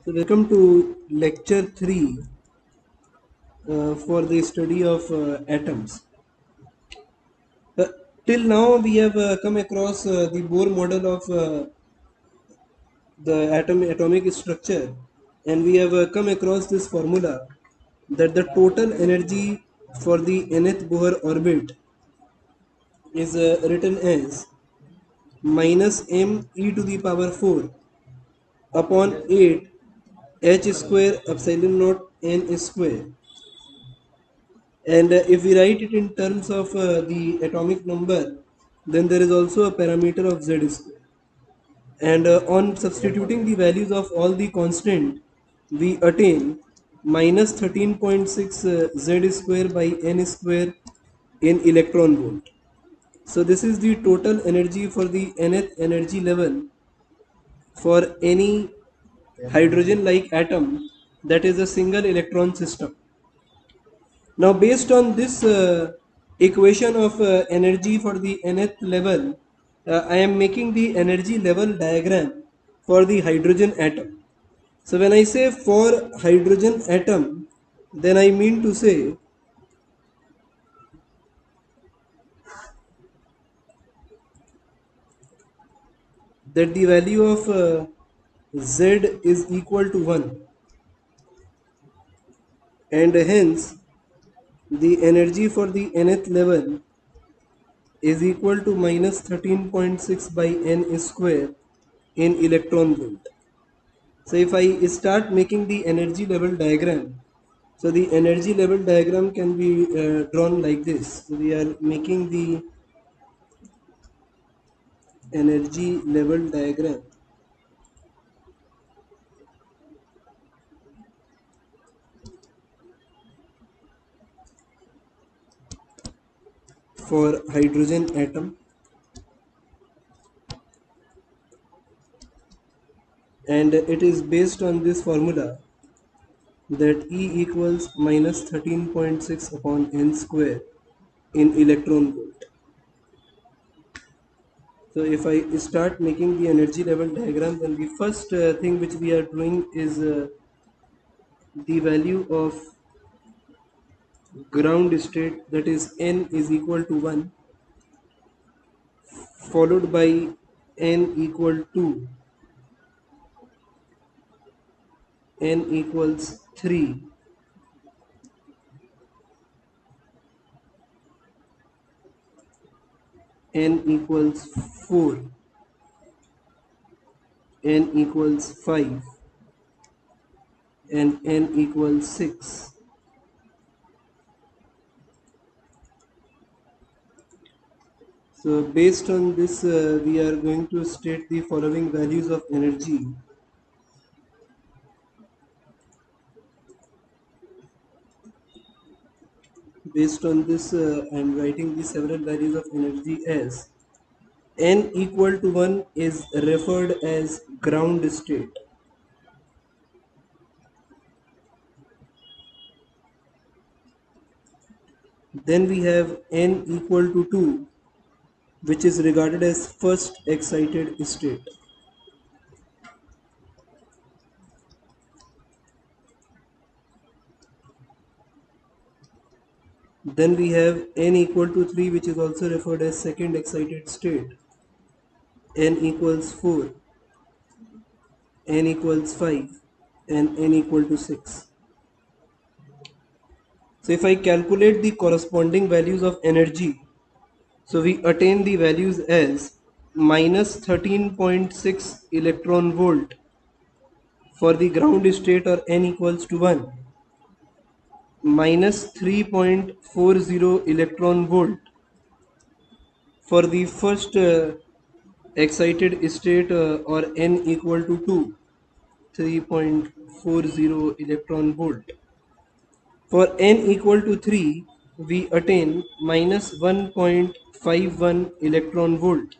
So welcome to lecture 3 for the study of atoms. Uh, Till now we have come across the Bohr model of the atomic structure, and we have come across this formula that the total energy for the nth Bohr orbit is written as minus m e to the power 4 upon 8 h square epsilon naught n square. And if we write it in terms of the atomic number, then there is also a parameter of z square. And on substituting the values of all the constant, we attain minus 13.6 z square by n square in electron volt. So this is the total energy for the nth energy level for any hydrogen-like atom that is a single electron system. Now, based on this equation of energy for the nth level, I am making the energy level diagram for the hydrogen atom. So, when I say for hydrogen atom, then I mean to say that the value of Z is equal to 1, and hence the energy for the nth level is equal to minus 13.6 by n square in electron volt. So if I start making the energy level diagram, so the energy level diagram can be drawn like this. So we are making the energy level diagram for hydrogen atom, and it is based on this formula that E equals minus 13.6 upon n square in electron volt. So if I start making the energy level diagram, then the first thing which we are doing is the value of ground state, that is n is equal to 1, followed by n equal to n equals 3, n equals 4, n equals 5, and n equals 6. So based on this, we are going to state the following values of energy. Based on this, I am writing the several values of energy as n equal to 1 is referred as ground state. Then we have n equal to 2, which is regarded as first excited state. Then we have n equal to 3, which is also referred as second excited state. N equals 4, n equals 5, and n equal to 6. So if I calculate the corresponding values of energy, so we attain the values as minus 13.6 electron volt for the ground state, or n equals to 1, minus 3.40 electron volt for the first excited state, or n equal to 2, 3.40 electron volt. For n equal to 3, we attain minus 1.51 electron volt.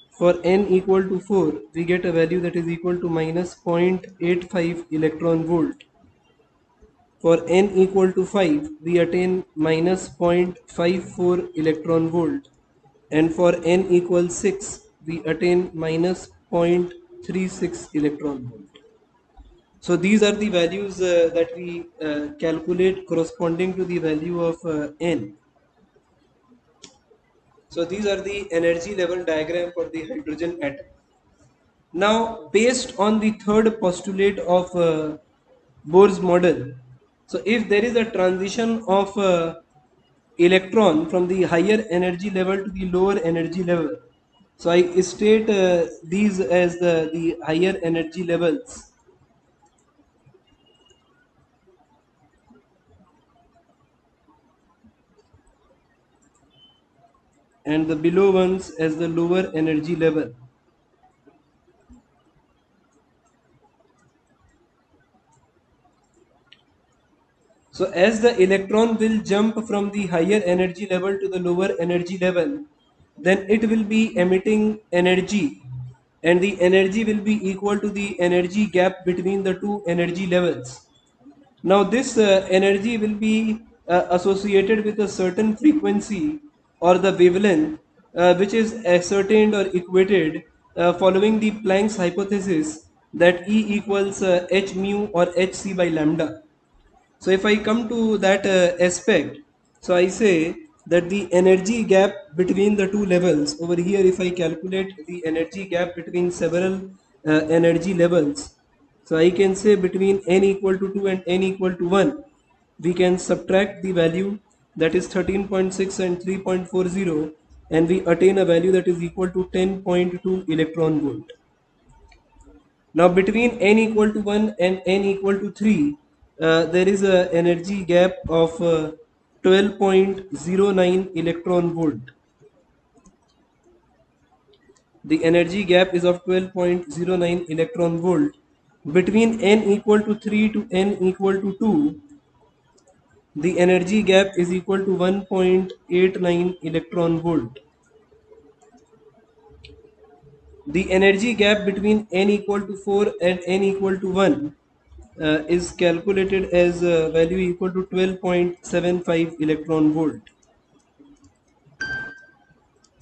For n equal to 4, we get a value that is equal to minus 0.85 electron volt. For n equal to 5, we attain minus 0.54 electron volt. And for n equals 6, we attain minus 0.36 electron volt. So these are the values that we calculate corresponding to the value of n. So these are the energy level diagram for the hydrogen atom. Now, based on the third postulate of Bohr's model, so if there is a transition of electron from the higher energy level to the lower energy level, so I state these as the higher energy levels and the below ones as the lower energy level. So as the electron will jump from the higher energy level to the lower energy level, then it will be emitting energy, and the energy will be equal to the energy gap between the two energy levels. Now this energy will be associated with a certain frequency or the wavelength which is ascertained or equated following the Planck's hypothesis that E equals h mu or hc by lambda. So if I come to that aspect, so I say that the energy gap between the two levels over here, if I calculate the energy gap between several energy levels, so I can say between n equal to 2 and n equal to 1, we can subtract the value that is 13.6 and 3.40, and we attain a value that is equal to 10.2 electron volt. Now between n equal to 1 and n equal to 3, there is a energy gap of 12.09 electron volt. The energy gap is of 12.09 electron volt. Between n equal to 3 to n equal to 2, the energy gap is equal to 1.89 electron volt. The energy gap between n equal to 4 and n equal to 1 is calculated as value equal to 12.75 electron volt.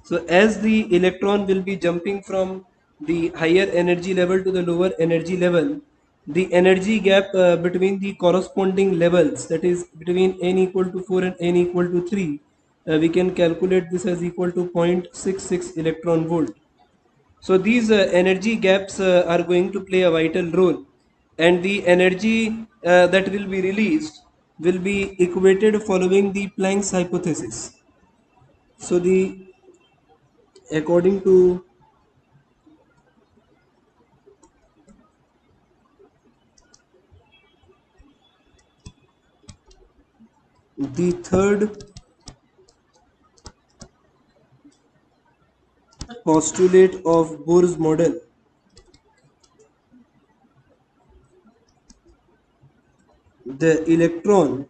So as the electron will be jumping from the higher energy level to the lower energy level, the energy gap between the corresponding levels, that is between n equal to 4 and n equal to 3, we can calculate this as equal to 0.66 electron volt. So these energy gaps are going to play a vital role, and the energy that will be released will be equated following the Planck's hypothesis. So the according to the third postulate of Bohr's model, the electron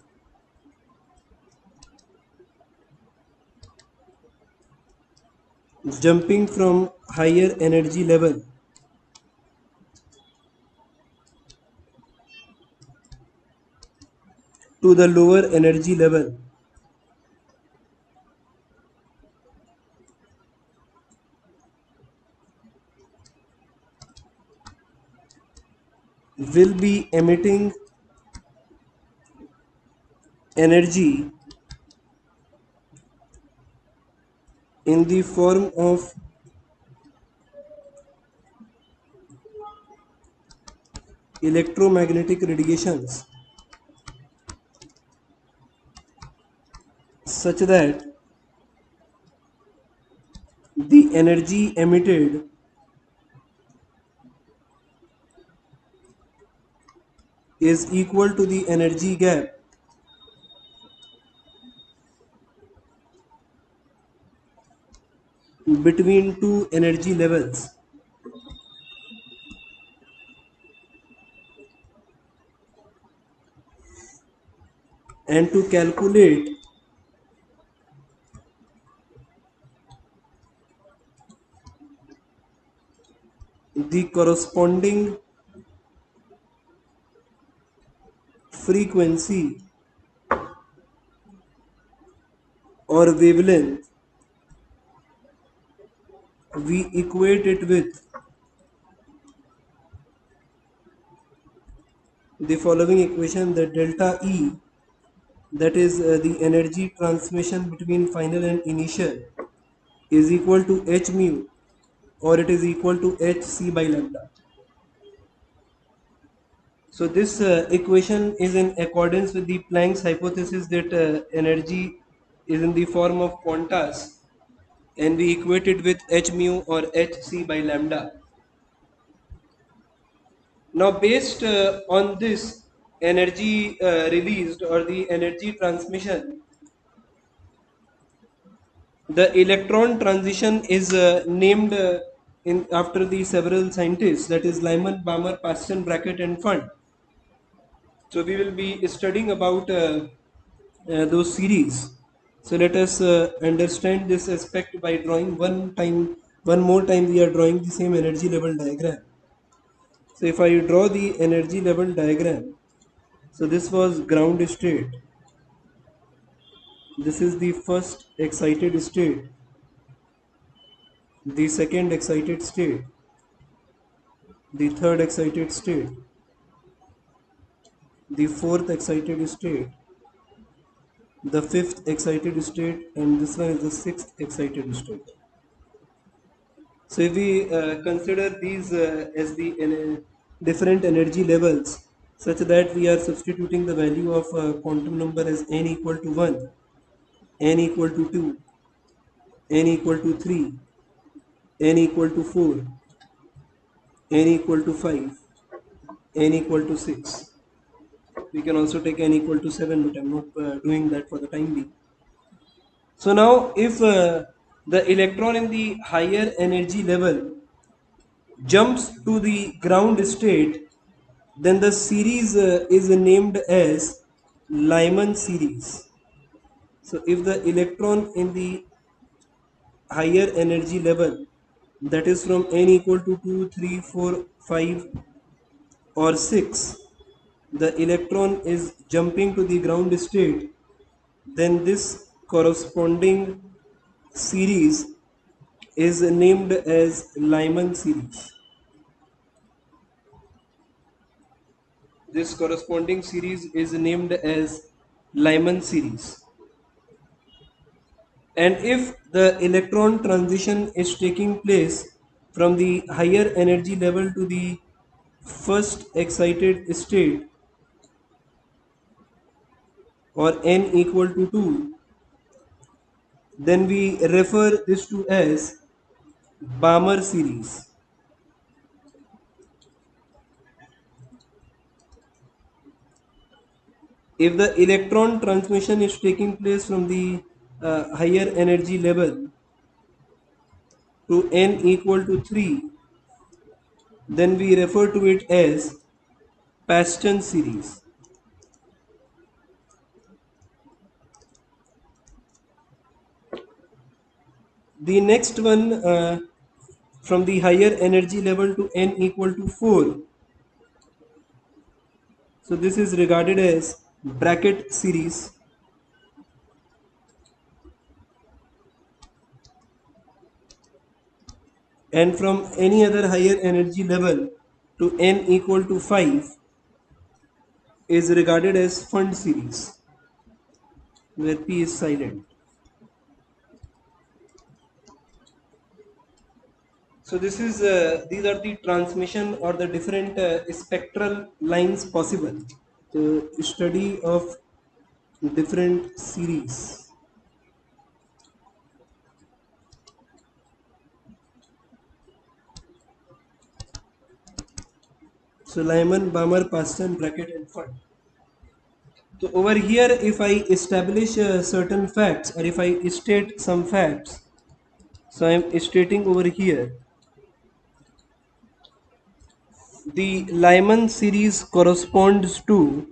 jumping from higher energy level to the lower energy level will be emitting energy in the form of electromagnetic radiations, such that the energy emitted is equal to the energy gap between two energy levels. And to calculate the corresponding frequency or wavelength, we equate it with the following equation, that delta E, that is the energy transmission between final and initial, is equal to h mu, or it is equal to hc by lambda. So this equation is in accordance with the Planck's hypothesis that energy is in the form of quantas, and we equate it with h mu or hc by lambda. Now based on this energy released or the energy transmission, the electron transition is named in after the several scientists, that is Lyman, Balmer, Paschen, Brackett and Fund. So we will be studying about those series. So let us understand this aspect by drawing one more time we are drawing the same energy level diagram. So if I draw the energy level diagram, so this was ground state, this is the first excited state, the second excited state, the third excited state, the fourth excited state, the fifth excited state, and this one is the sixth excited state. So if we consider these as the different energy levels, such that we are substituting the value of quantum number as n equal to 1, n equal to 2, n equal to 3, n equal to 4, n equal to 5, n equal to 6. We can also take n equal to 7, but I'm not doing that for the time being. So now if the electron in the higher energy level jumps to the ground state, then the series is named as Lyman series. So if the electron in the higher energy level, that is from n equal to 2, 3, 4, 5 or 6, the electron is jumping to the ground state, then this corresponding series is named as Lyman series. This corresponding series is named as Lyman series. And if the electron transition is taking place from the higher energy level to the first excited state, or n equal to 2, then we refer this to as Balmer series. If the electron transmission is taking place from the higher energy level to n equal to 3, then we refer to it as Paschen series. The next one, from the higher energy level to n equal to 4, so this is regarded as Brackett series. And from any other higher energy level to n equal to 5 is regarded as Fund series, where P is silent. So this is these are the transmission or the different spectral lines possible. The study of different series. So Lyman, Balmer, Paschen, Brackett and Fund. So over here, if I establish certain facts, or if I state some facts, so I am stating over here, the Lyman series corresponds to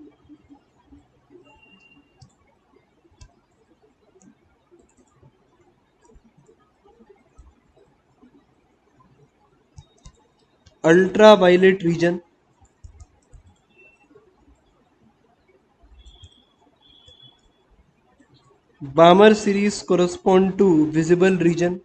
ultraviolet region, Balmer series correspond to visible region,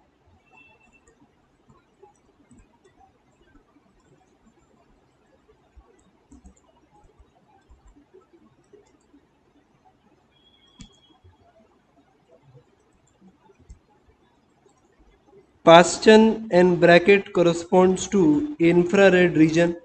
Paston and bracket corresponds to infrared region,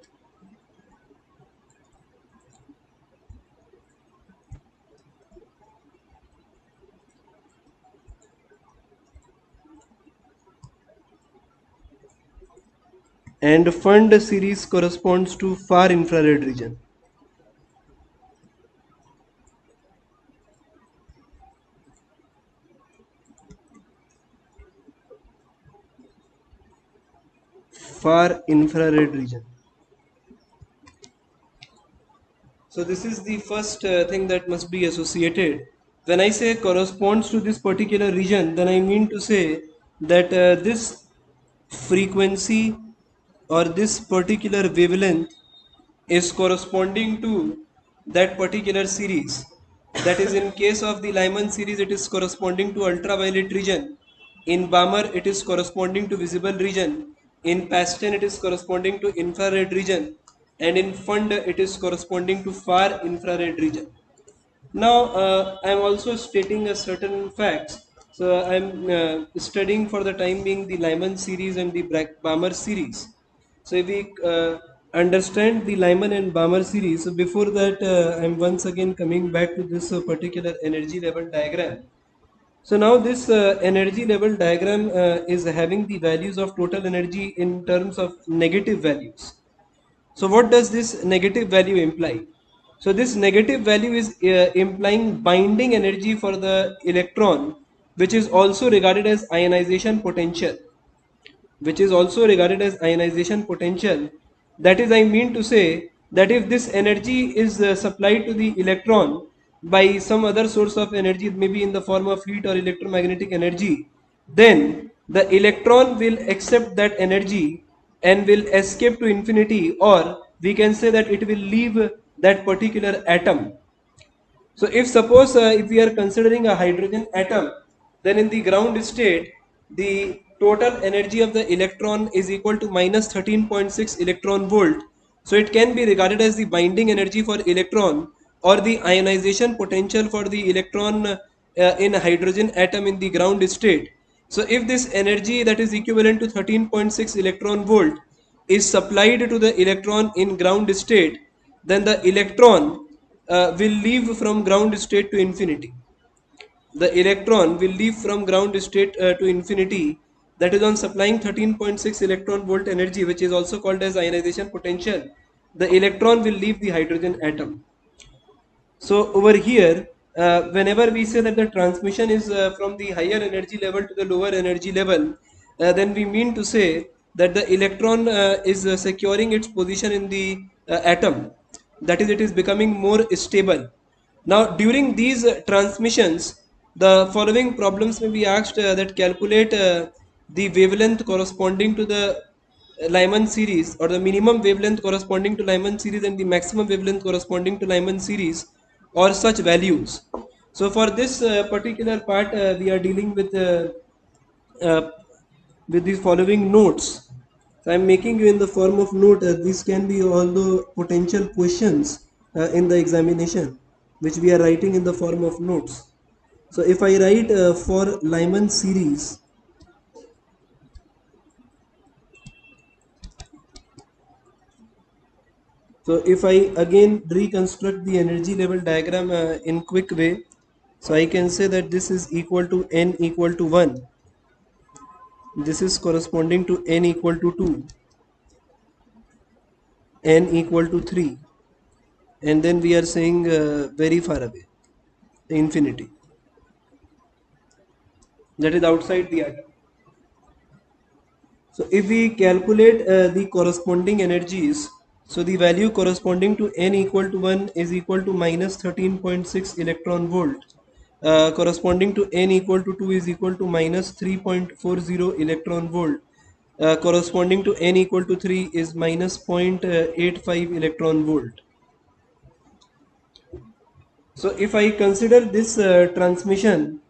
and Fund series corresponds to far infrared region. Far infrared region. So this is the first thing that must be associated. When I say corresponds to this particular region, then I mean to say that this frequency or this particular wavelength is corresponding to that particular series. That is, in case of the Lyman series, it is corresponding to ultraviolet region. In Balmer, it is corresponding to visible region. In Paston, it is corresponding to infrared region. And in Fund, it is corresponding to far infrared region. Now, I am also stating a certain facts. So, I am studying for the time being the Lyman series and the Balmer series. So, if we understand the Lyman and Balmer series, so before that, I am once again coming back to this particular energy level diagram. So, now this energy level diagram is having the values of total energy in terms of negative values. So what does this negative value imply? So this negative value is implying binding energy for the electron, which is also regarded as ionization potential, which is also regarded as ionization potential. That is, I mean to say that if this energy is supplied to the electron by some other source of energy, maybe in the form of heat or electromagnetic energy, then the electron will accept that energy and will escape to infinity, or we can say that it will leave that particular atom. So if suppose if we are considering a hydrogen atom, then in the ground state, the total energy of the electron is equal to minus 13.6 electron volt. So it can be regarded as the binding energy for electron or the ionization potential for the electron in hydrogen atom in the ground state. So if this energy that is equivalent to 13.6 electron volt is supplied to the electron in ground state, then the electron will leave from ground state to infinity. The electron will leave from ground state to infinity, that is on supplying 13.6 electron volt energy, which is also called as ionization potential. The electron will leave the hydrogen atom. So over here, whenever we say that the transmission is from the higher energy level to the lower energy level, then we mean to say that the electron is securing its position in the atom. That is, it is becoming more stable. Now, during these transmissions, the following problems may be asked that calculate the wavelength corresponding to the Lyman series, or the minimum wavelength corresponding to Lyman series and the maximum wavelength corresponding to Lyman series, or such values. So for this particular part, we are dealing uh, with the following notes. So I am making you in the form of note. These can be all the potential questions in the examination, which we are writing in the form of notes. So if I write for Lyman series, so if I again reconstruct the energy level diagram in quick way, so I can say that this is equal to n equal to 1. This is corresponding to n equal to 2, n equal to 3, and then we are saying very far away, infinity. That is outside the atom. So if we calculate the corresponding energies, so the value corresponding to n equal to 1 is equal to minus 13.6 electron volt. Corresponding to n equal to 2 is equal to minus 3.40 electron volt. Corresponding to n equal to 3 is minus 0.85 electron volt. So if I consider this transmission,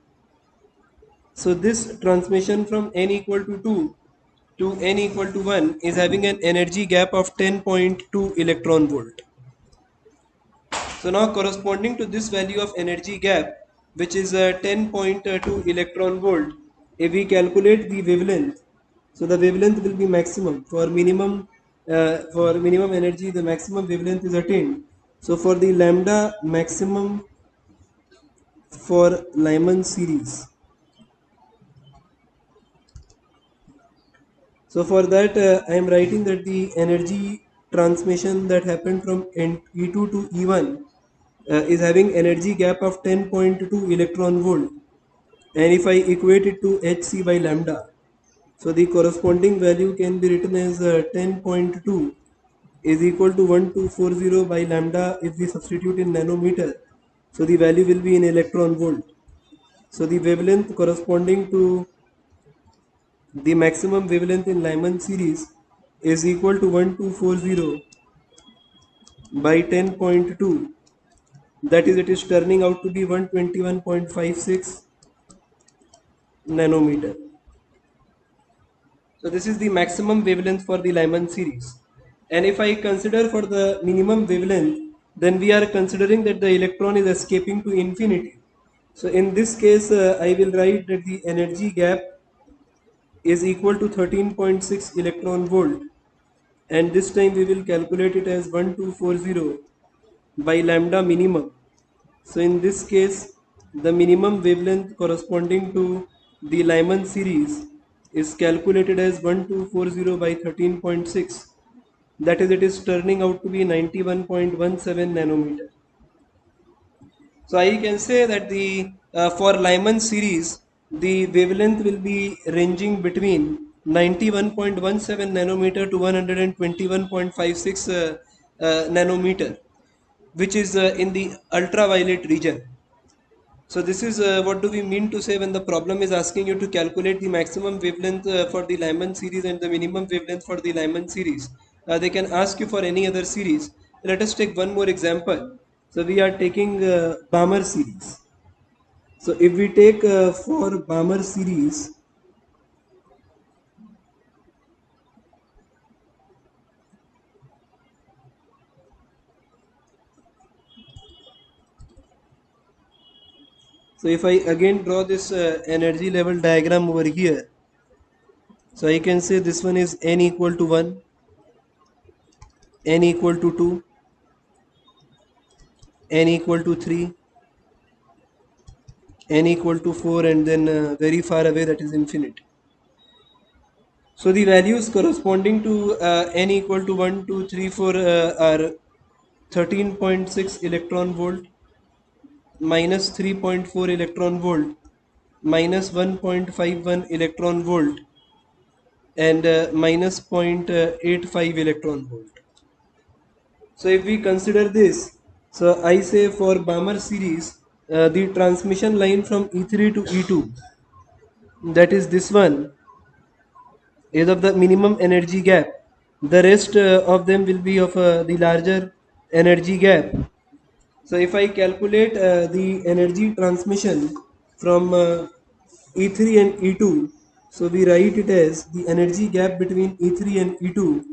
so this transmission from n equal to 2 to n equal to 1 is having an energy gap of 10.2 electron volt. So now corresponding to this value of energy gap, which is 10.2 electron volt, if we calculate the wavelength, So the wavelength will be maximum. For minimum energy, the maximum wavelength is attained. So for the lambda maximum for Lyman series. So for that, I am writing that the energy transmission that happened from E2 to E1 is having energy gap of 10.2 electron volt. And if I equate it to Hc by lambda, so the corresponding value can be written as 10.2 is equal to 1240 by lambda if we substitute in nanometer. So the value will be in electron volt. So the wavelength corresponding to the maximum wavelength in Lyman series is equal to 1240 by 10.2. That is, it is turning out to be 121.56 nanometer. So this is the maximum wavelength for the Lyman series. And if I consider for the minimum wavelength, then we are considering that the electron is escaping to infinity. So in this case, I will write that the energy gap is equal to 13.6 electron volt. And this time we will calculate it as 1240 by lambda minimum. So in this case, the minimum wavelength corresponding to the Lyman series is calculated as 1240 by 13.6. That is, it is turning out to be 91.17 nanometer. So I can say that the for Lyman series, the wavelength will be ranging between 91.17 nanometer to 121.56 nanometer, which is in the ultraviolet region. So this is what do we mean to say when the problem is asking you to calculate the maximum wavelength for the Lyman series and the minimum wavelength for the Lyman series. They can ask you for any other series. Let us take one more example. So we are taking Balmer series. So if we take for Balmer series, so if I again draw this energy level diagram over here, so I can say this one is n equal to 1, n equal to 2, n equal to 3, n equal to 4, and then very far away, that is infinite. So the values corresponding to n equal to 1, 2, 3, 4 are 13.6 electron volt, minus 3.4 electron volt, minus 1.51 electron volt, and minus 0.85 electron volt. So if we consider this, so I say for Balmer series, the transmission line from E3 to E2, that is this one, is of the minimum energy gap. The rest of them will be of the larger energy gap. So if I calculate the energy transmission from E3 and E2, so we write it as the energy gap between E3 and E2,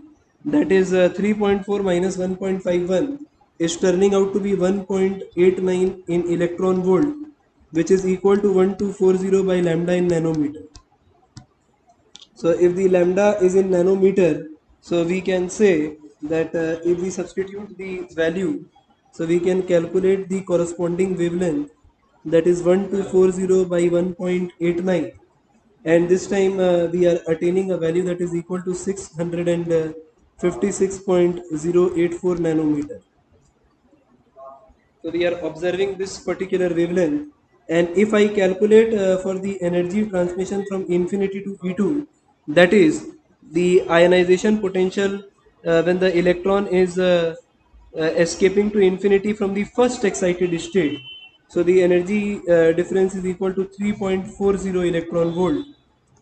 that is 3.4 minus 1.51 is turning out to be 1.89 in electron volt, which is equal to 1240 by lambda in nanometer. So if the lambda is in nanometer, so we can say that if we substitute the value, so we can calculate the corresponding wavelength, that is 1240 by 1.89, and this time we are attaining a value that is equal to 656.084 nanometer. So we are observing this particular wavelength, and if I calculate for the energy transmission from infinity to E2, that is the ionization potential when the electron is escaping to infinity from the first excited state. So the energy difference is equal to 3.40 electron volt,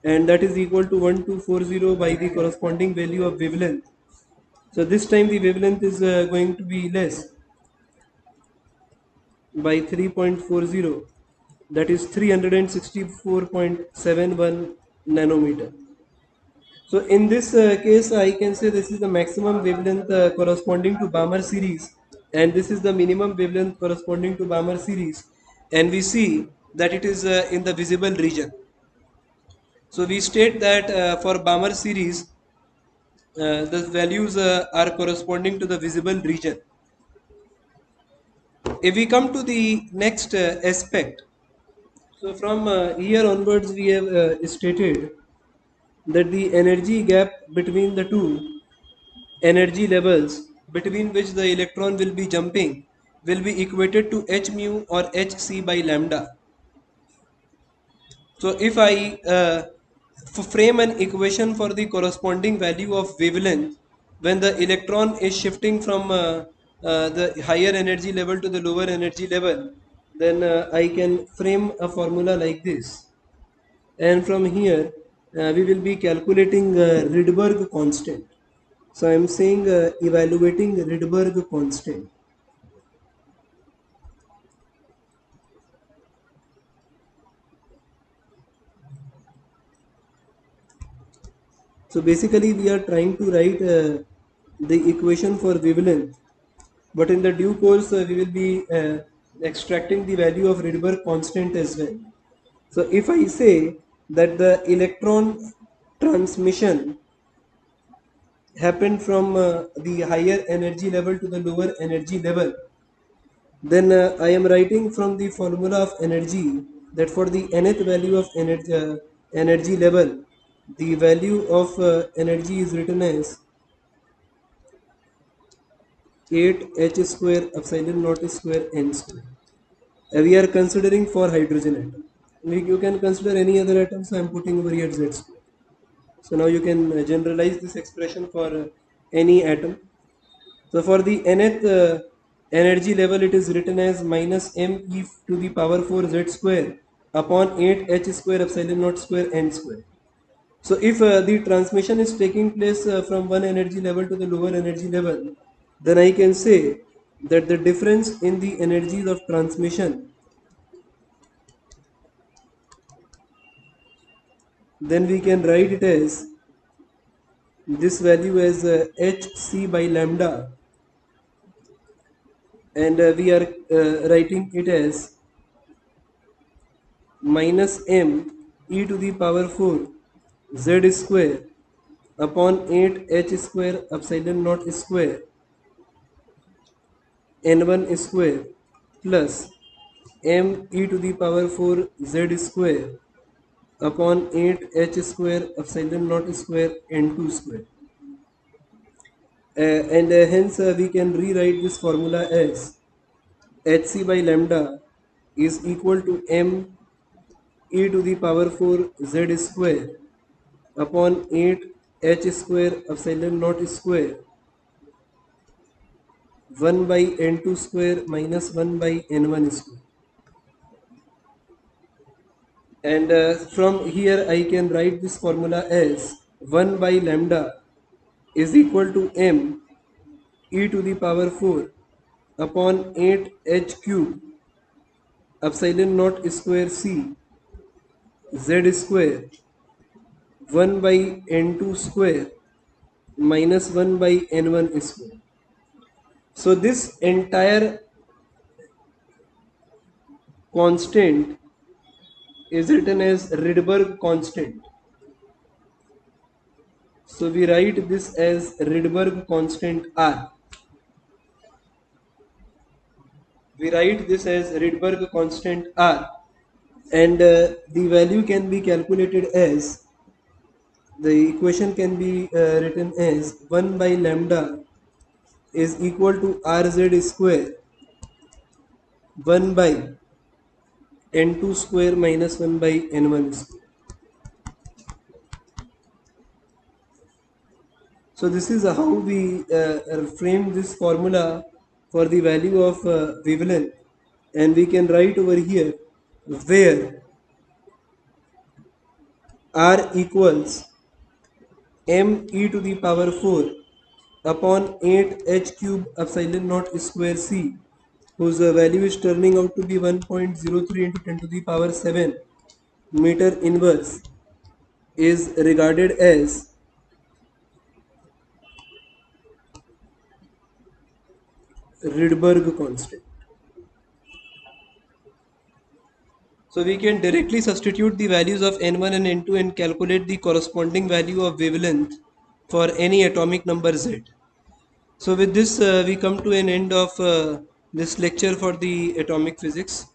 and that is equal to 1240 by the corresponding value of wavelength. So this time the wavelength is going to be less by 3.40, that is 364.71 nanometer. So in this case, I can say this is the maximum wavelength corresponding to Balmer series, and this is the minimum wavelength corresponding to Balmer series, and we see that it is in the visible region. So we state that for Balmer series, the values are corresponding to the visible region. If we come to the next aspect, so from here onwards we have stated that the energy gap between the two energy levels between which the electron will be jumping will be equated to h mu or hc by lambda. So if I frame an equation for the corresponding value of wavelength when the electron is shifting from the higher energy level to the lower energy level, then I can frame a formula like this. And from here, we will be calculating Rydberg constant. So I am saying evaluating Rydberg constant. So basically we are trying to write the equation for wavelength, but in the due course we will be extracting the value of Rydberg constant as well. So if I say that the electron transmission happened from the higher energy level to the lower energy level, then I am writing from the formula of energy that for the nth value of energy level, the value of energy is written as 8 h square epsilon naught square n square. We are considering for hydrogen atom. You can consider any other atom, so I am putting over here z square. So now you can generalize this expression for any atom. So for the nth energy level, it is written as minus m e to the power 4 z square upon 8 h square epsilon naught square n square. So if the transmission is taking place from one energy level to the lower energy level, then I can say that the difference in the energies of transmission, then we can write it as this value as hc by lambda, and we are writing it as minus m e to the power 4 z square upon 8 h square epsilon naught square n1 square plus m e to the power 4 z square upon 8 h square epsilon naught square n2 square. And hence we can rewrite this formula as hc by lambda is equal to m e to the power 4 z square upon 8 h square epsilon naught square 1 by n2 square minus 1 by n1 square. And from here I can write this formula as 1 by lambda is equal to m e to the power 4 upon 8 h cube epsilon naught square c z square 1 by n2 square minus 1 by n1 square. So this entire constant is written as Rydberg constant. So we write this as Rydberg constant R. We write this as Rydberg constant R, and the value can be calculated as, the equation can be written as 1 by lambda is equal to Rz square 1 by n2 square minus 1 by n1 square. So this is how we frame this formula for the value of wavelength, and we can write over here where R equals m e to the power 4 upon 8 h cube epsilon naught square c, whose value is turning out to be 1.03 into 10 to the power 7 meter inverse, is regarded as Rydberg constant. So we can directly substitute the values of n1 and n2 and calculate the corresponding value of wavelength for any atomic number z. So with this we come to an end of this lecture for the atomic physics.